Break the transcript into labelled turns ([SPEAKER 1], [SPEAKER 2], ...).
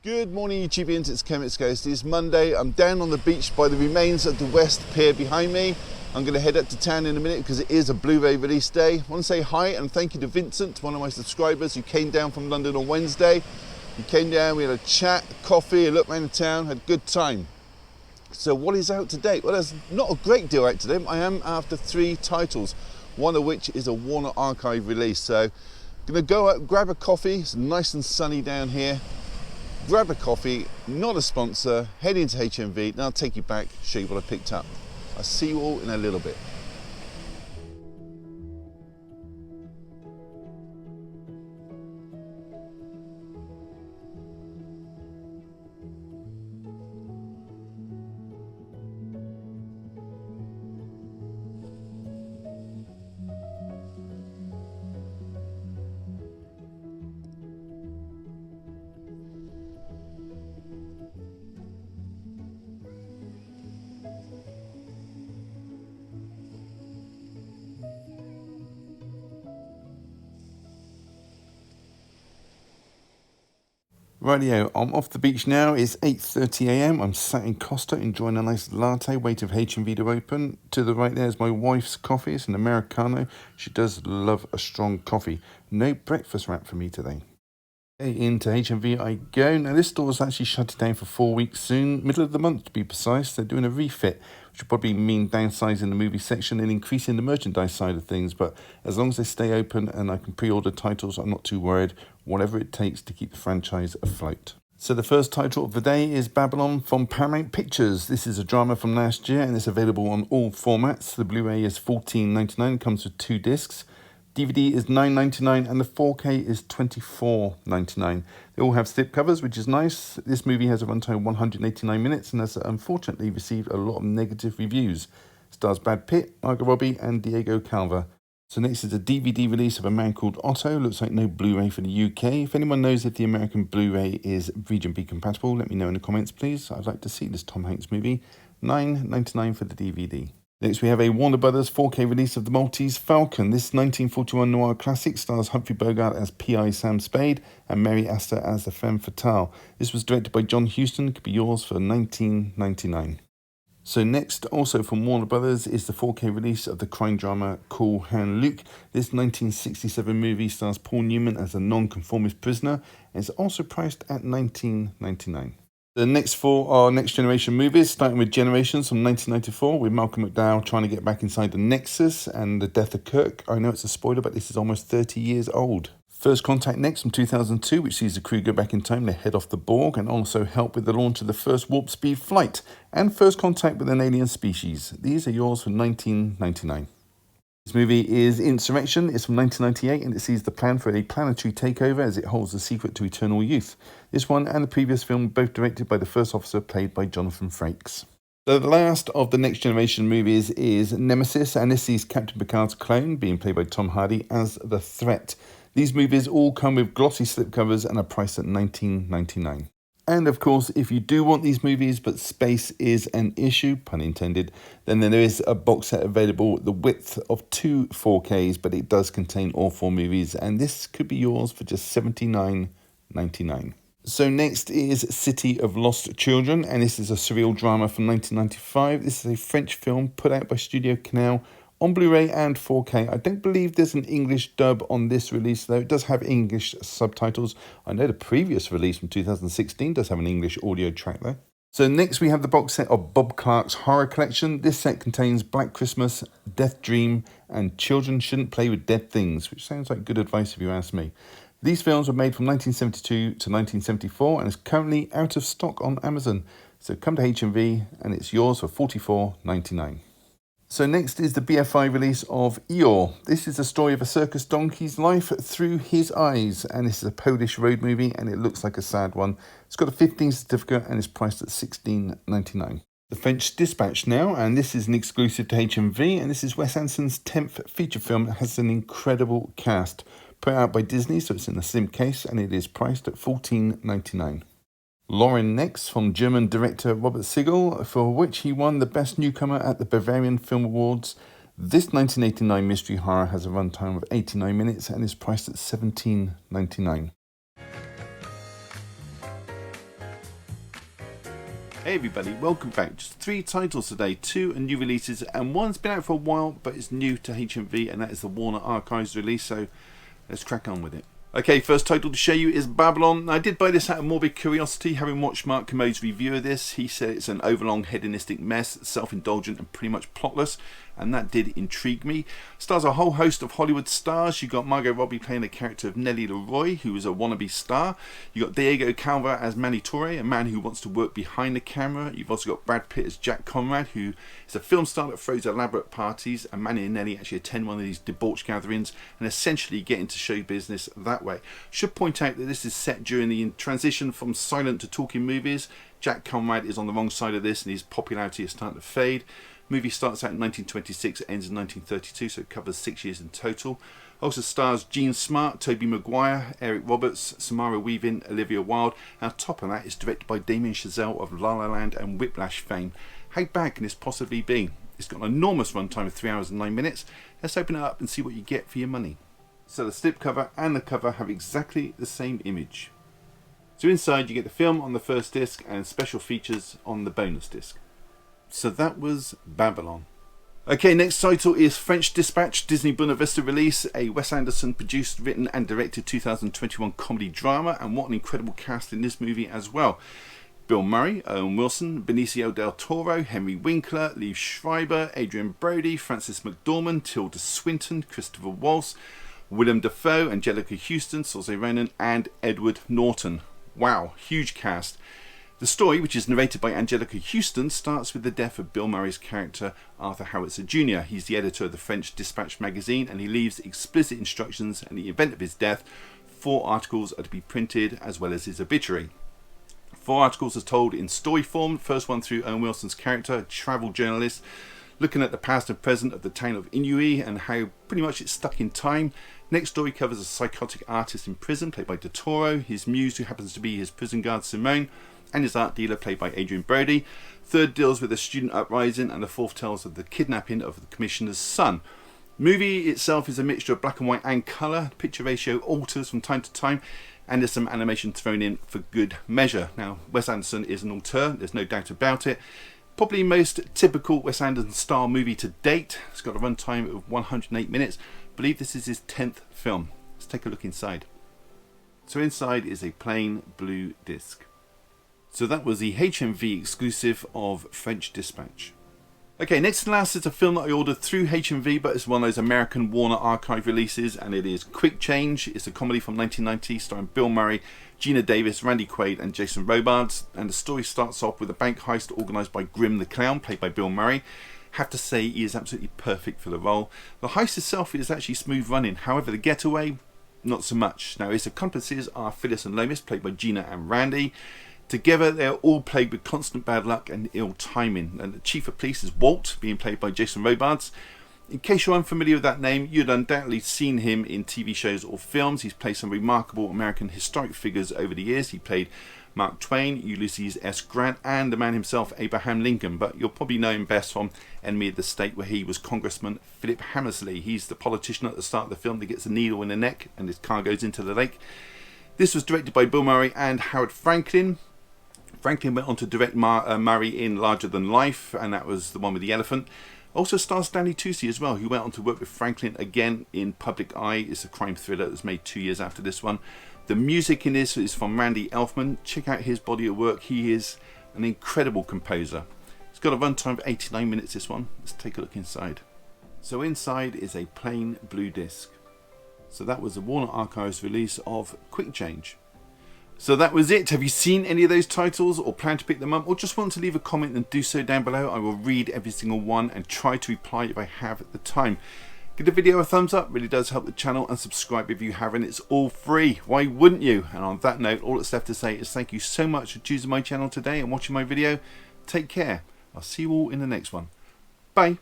[SPEAKER 1] Good morning YouTubians, it's Kemit's Ghost. It's Monday, I'm down on the beach by the remains of the West Pier behind me. I'm going to head up to town in a minute because it is a Blu-ray release day. I want to say hi and thank you to Vincent, one of my subscribers who came down from London on Wednesday. He came down, we had a chat, coffee, a look around the town, had a good time. So what is out today? Well, there's not a great deal out today. I am after 3 titles, one of which is a Warner Archive release. So I'm going to go out, grab a coffee, it's nice and sunny down here. Grab a coffee, not a sponsor, head into HMV, and I'll take you back, show you what I picked up. I'll see you all in a little bit. Rightio, I'm off the beach now. It's 8:30 AM. I'm sat in Costa enjoying a nice latte, waiting for HMV to open. To the right there is my wife's coffee. It's an Americano. She does love a strong coffee. No breakfast wrap for me today. Into HMV I go. Now this store is actually shutting down for 4 weeks soon, middle of the month to be precise. They're doing a refit, which will probably mean downsizing the movie section and increasing the merchandise side of things. But as long as they stay open and I can pre-order titles, I'm not too worried. Whatever it takes to keep the franchise afloat. So the first title of the day is Babylon from Paramount Pictures. This is a drama from last year and it's available on all formats. The Blu-ray is $14.99, comes with 2 discs. DVD is $9.99 and the 4K is $24.99. They all have slipcovers, which is nice. This movie has a runtime of 189 minutes and has unfortunately received a lot of negative reviews. Stars Brad Pitt, Margot Robbie and Diego Calva. So next is a DVD release of A Man Called Otto. Looks like no Blu-ray for the UK. If anyone knows if the American Blu-ray is Region B compatible, let me know in the comments please. I'd like to see this Tom Hanks movie. $9.99 for the DVD. Next we have a Warner Brothers 4K release of The Maltese Falcon. This 1941 noir classic stars Humphrey Bogart as P.I. Sam Spade and Mary Astor as the femme fatale. This was directed by John Huston, could be yours for $19.99. So next, also from Warner Brothers, is the 4K release of the crime drama Cool Hand Luke. This 1967 movie stars Paul Newman as a non-conformist prisoner and is also priced at $19.99. The next 4 are Next Generation movies, starting with Generations from 1994 with Malcolm McDowell trying to get back inside the Nexus and the death of Kirk. I know it's a spoiler, but this is almost 30 years old. First Contact next from 2002, which sees the crew go back in time to head off the Borg and also help with the launch of the first warp speed flight. And First Contact with an alien species. These are yours for $19.99. This movie is Insurrection. It's from 1998 and it sees the plan for a planetary takeover as it holds the secret to eternal youth. This one and the previous film both directed by the first officer played by Jonathan Frakes. The last of the Next Generation movies is Nemesis, and this sees Captain Picard's clone being played by Tom Hardy as the threat. These movies all come with glossy slipcovers and are priced at $19.99. And of course, if you do want these movies but space is an issue, pun intended, then there is a box set available the width of 2 4Ks, but it does contain all 4 movies, and this could be yours for just $79.99. So next is City of Lost Children, and this is a surreal drama from 1995. This is a French film put out by Studio Canal on Blu-ray and 4K. I don't believe there's an English dub on this release, though. It does have English subtitles. I know the previous release from 2016 does have an English audio track, though. So next we have the box set of Bob Clark's horror collection. This set contains Black Christmas, Death Dream, and Children Shouldn't Play with Dead Things, which sounds like good advice if you ask me. These films were made from 1972 to 1974 and is currently out of stock on Amazon. So come to HMV and it's yours for $44.99. So next is the BFI release of Eeyore. This is the story of a circus donkey's life through his eyes, and this is a Polish road movie and it looks like a sad one. It's got a 15 certificate and is priced at $16.99. The French Dispatch now, and this is an exclusive to HMV, and this is Wes Anderson's 10th feature film that has an incredible cast. Put out by Disney, so it's in a slim case and it is priced at $14.99. Lauren next from German director Robert Siegel, for which he won the Best Newcomer at the Bavarian Film Awards. This 1989 mystery horror has a runtime of 89 minutes and is priced at $17.99. Hey everybody, welcome back. Just 3 titles today, 2 are new releases and one's been out for a while but it's new to HMV, and that is the Warner Archives release, so let's crack on with it. Okay, first title to show you is Babylon. Now, I did buy this out of morbid curiosity, having watched Mark Kermode's review of this. He said it's an overlong hedonistic mess, self-indulgent and pretty much plotless, and that did intrigue me. Stars a whole host of Hollywood stars. You got Margot Robbie playing the character of Nellie Leroy, who is a wannabe star. You got Diego Calva as Manny Torre, a man who wants to work behind the camera. You've also got Brad Pitt as Jack Conrad, who is a film star that throws elaborate parties, and Manny and Nellie actually attend one of these debauched gatherings and essentially get into show business that way. Should point out that this is set during the transition from silent to talking movies. Jack Conrad is on the wrong side of this and his popularity is starting to fade. Movie starts out in 1926, ends in 1932, so it covers 6 years in total. Also stars Gene Smart, Tobey Maguire, Eric Roberts, Samara Weaving, Olivia Wilde. And on top of that, it's directed by Damien Chazelle of La La Land and Whiplash fame. How bad can this possibly be? It's got an enormous runtime of 3 hours and 9 minutes. Let's open it up and see what you get for your money. So the slipcover and the cover have exactly the same image. So inside you get the film on the first disc and special features on the bonus disc. So that was Babylon. Okay, next title is French Dispatch, Disney Buena Vista release, a Wes Anderson produced, written and directed 2021 comedy drama, and what an incredible cast in this movie as well. Bill Murray, Owen Wilson, Benicio del Toro, Henry Winkler, Liev Schreiber, Adrian Brody, Frances McDormand, Tilda Swinton, Christopher Waltz, Willem Dafoe, Angelica Houston, Saoirse Ronan and Edward Norton. Wow, huge cast. The story, which is narrated by Angelica Houston, starts with the death of Bill Murray's character Arthur Howitzer Jr. He's the editor of the French Dispatch magazine, and he leaves explicit instructions in the event of his death. 4 articles are to be printed, as well as his obituary. 4 articles are told in story form. First one through Owen Wilson's character, a travel journalist, looking at the past and present of the town of Inouye and how pretty much it's stuck in time. Next story covers a psychotic artist in prison, played by De Toro, his muse, who happens to be his prison guard Simone, and his art dealer, played by Adrian Brody. Third deals with a student uprising, and the fourth tells of the kidnapping of the commissioner's son. Movie itself is a mixture of black and white and colour. Picture ratio alters from time to time, and there's some animation thrown in for good measure. Now, Wes Anderson is an auteur, there's no doubt about it. Probably most typical Wes Anderson style movie to date. It's got a runtime of 108 minutes. I believe this is his 10th film. Let's take a look inside. So inside is a plain blue disc. So that was the HMV exclusive of French Dispatch. Okay, next and last is a film that I ordered through HMV, but it's one of those American Warner Archive releases, and it is Quick Change. It's a comedy from 1990 starring Bill Murray, Gina Davis, Randy Quaid and Jason Robards, and the story starts off with a bank heist organised by Grim the Clown, played by Bill Murray. Have to say, he is absolutely perfect for the role. The heist itself is actually smooth running, however the getaway, not so much. Now, his accomplices are Phyllis and Lomas, played by Gina and Randy. Together, they are all plagued with constant bad luck and ill timing. And the chief of police is Walt, being played by Jason Robards. In case you're unfamiliar with that name, you'd undoubtedly seen him in TV shows or films. He's played some remarkable American historic figures over the years. He played Mark Twain, Ulysses S. Grant, and the man himself, Abraham Lincoln. But you'll probably know him best from Enemy of the State, where he was Congressman Philip Hammersley. He's the politician at the start of the film that gets a needle in the neck and his car goes into the lake. This was directed by Bill Murray and Howard Franklin. Franklin went on to direct Murray in Larger Than Life, and that was the one with the elephant. Also stars Stanley Tucci as well, who went on to work with Franklin again in Public Eye. It's a crime thriller that was made 2 years after this one. The music in this is from Randy Elfman. Check out his body of work. He is an incredible composer. It's got a runtime of 89 minutes, this one. Let's take a look inside. So inside is a plain blue disc. So that was the Warner Archives release of Quick Change. So that was it. Have you seen any of those titles or plan to pick them up, or just want to leave a comment, then do so down below. I will read every single one and try to reply if I have the time. Give the video a thumbs up, really does help the channel, and subscribe if you haven't. It's all free. Why wouldn't you? And on that note, all that's left to say is thank you so much for choosing my channel today and watching my video. Take care. I'll see you all in the next one. Bye.